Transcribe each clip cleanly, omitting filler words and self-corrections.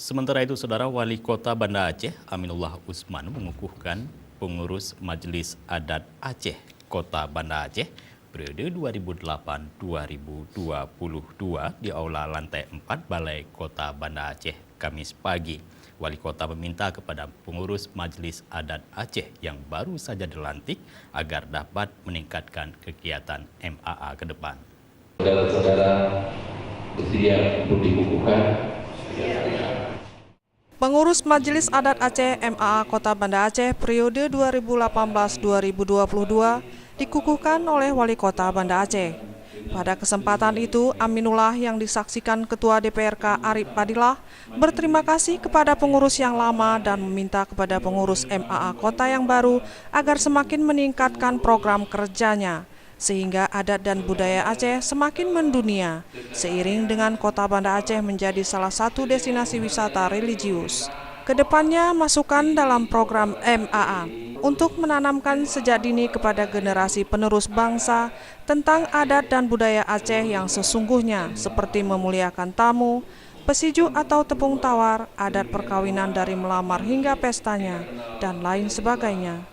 Sementara itu, Saudara Wali Kota Banda Aceh, Aminullah Usman, mengukuhkan pengurus Majelis Adat Aceh Kota Banda Aceh periode 2008-2022 di Aula Lantai 4 Balai Kota Banda Aceh, Kamis pagi. Wali Kota meminta kepada pengurus Majelis Adat Aceh yang baru saja dilantik agar dapat meningkatkan kegiatan MAA ke depan. Saudara-saudara bersedia untuk dikukuhkan. Pengurus Majelis Adat Aceh MAA Kota Banda Aceh periode 2018-2022 dikukuhkan oleh Wali Kota Banda Aceh. Pada kesempatan itu, Aminullah yang disaksikan Ketua DPRK Arif Padilah berterima kasih kepada pengurus yang lama dan meminta kepada pengurus MAA Kota yang baru agar semakin meningkatkan program kerjanya, sehingga adat dan budaya Aceh semakin mendunia, seiring dengan Kota Banda Aceh menjadi salah satu destinasi wisata religius. Kedepannya, masukan dalam program MAA untuk menanamkan sejak dini kepada generasi penerus bangsa tentang adat dan budaya Aceh yang sesungguhnya, seperti memuliakan tamu, pesiju atau tepung tawar, adat perkawinan dari melamar hingga pestanya, dan lain sebagainya.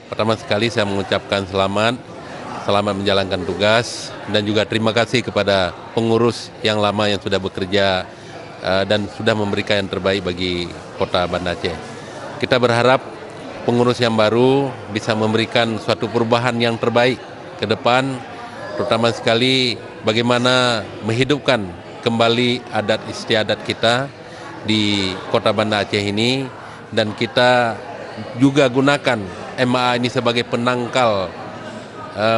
Pertama sekali saya mengucapkan selamat menjalankan tugas dan juga terima kasih kepada pengurus yang lama yang sudah bekerja dan sudah memberikan yang terbaik bagi Kota Banda Aceh. Kita berharap pengurus yang baru bisa memberikan suatu perubahan yang terbaik ke depan, terutama sekali bagaimana menghidupkan kembali adat istiadat kita di Kota Banda Aceh ini, dan kita juga gunakan MAA ini sebagai penangkal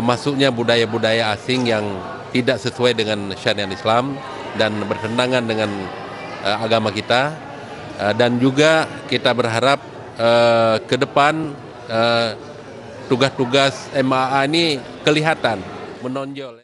masuknya budaya-budaya asing yang tidak sesuai dengan syariat Islam dan bertentangan dengan agama kita, dan juga kita berharap ke depan tugas-tugas MAA ini kelihatan menonjol.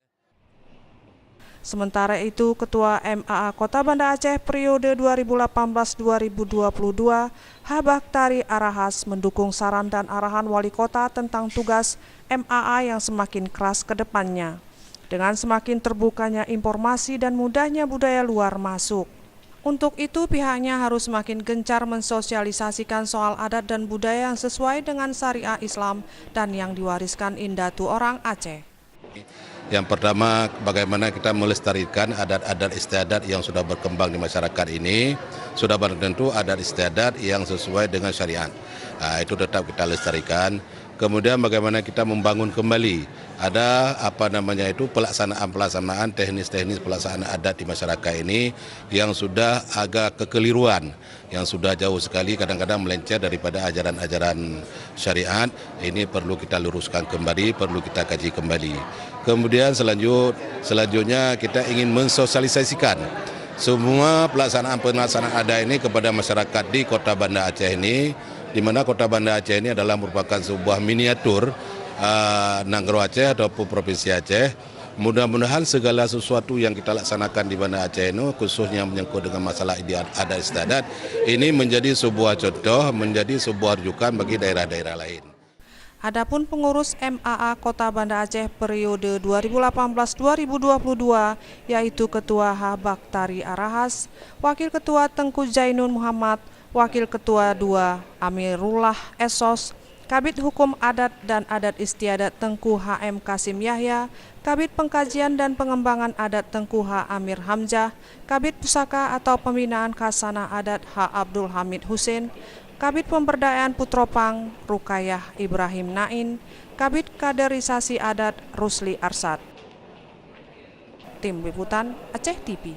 Sementara itu, Ketua MAA Kota Banda Aceh periode 2018-2022, Habaktari Arahas, mendukung saran dan arahan Wali Kota tentang tugas MAA yang semakin keras ke depannya, dengan semakin terbukanya informasi dan mudahnya budaya luar masuk. Untuk itu, pihaknya harus semakin gencar mensosialisasikan soal adat dan budaya yang sesuai dengan syariah Islam dan yang diwariskan indatu orang Aceh. Yang pertama, bagaimana kita melestarikan adat-adat istiadat yang sudah berkembang di masyarakat ini, sudah barang tentu adat istiadat yang sesuai dengan syariat. Itu tetap kita lestarikan. Kemudian bagaimana kita membangun kembali ada pelaksanaan teknis-teknis pelaksanaan adat di masyarakat ini yang sudah agak kekeliruan, yang sudah jauh sekali kadang-kadang melenceng daripada ajaran-ajaran syariat. Ini perlu kita luruskan kembali, perlu kita kaji kembali. Kemudian selanjutnya kita ingin mensosialisasikan semua pelaksanaan adat ini kepada masyarakat di Kota Banda Aceh ini, di mana Kota Banda Aceh ini adalah merupakan sebuah miniatur Nagro Aceh ataupun Provinsi Aceh. Mudah-mudahan segala sesuatu yang kita laksanakan di Banda Aceh ini, khususnya menyangkut dengan masalah adat istiadat, ini menjadi sebuah contoh, menjadi sebuah rujukan bagi daerah-daerah lain. Adapun pengurus MAA Kota Banda Aceh periode 2018-2022, yaitu Ketua Habaktari Arahas, Wakil Ketua Tengku Zainun Muhammad, Wakil Ketua 2 Amirullah Esos, Kabid Hukum Adat dan Adat Istiadat Tengku HM Kasim Yahya, Kabid Pengkajian dan Pengembangan Adat Tengku H. Amir Hamzah, Kabid Pusaka atau Pembinaan Khasanah Adat H. Abdul Hamid Hussein, Kabid Pemberdayaan Putropang Rukayah Ibrahim Nain, Kabid Kaderisasi Adat Rusli Arsad. Tim Liputan Aceh TV.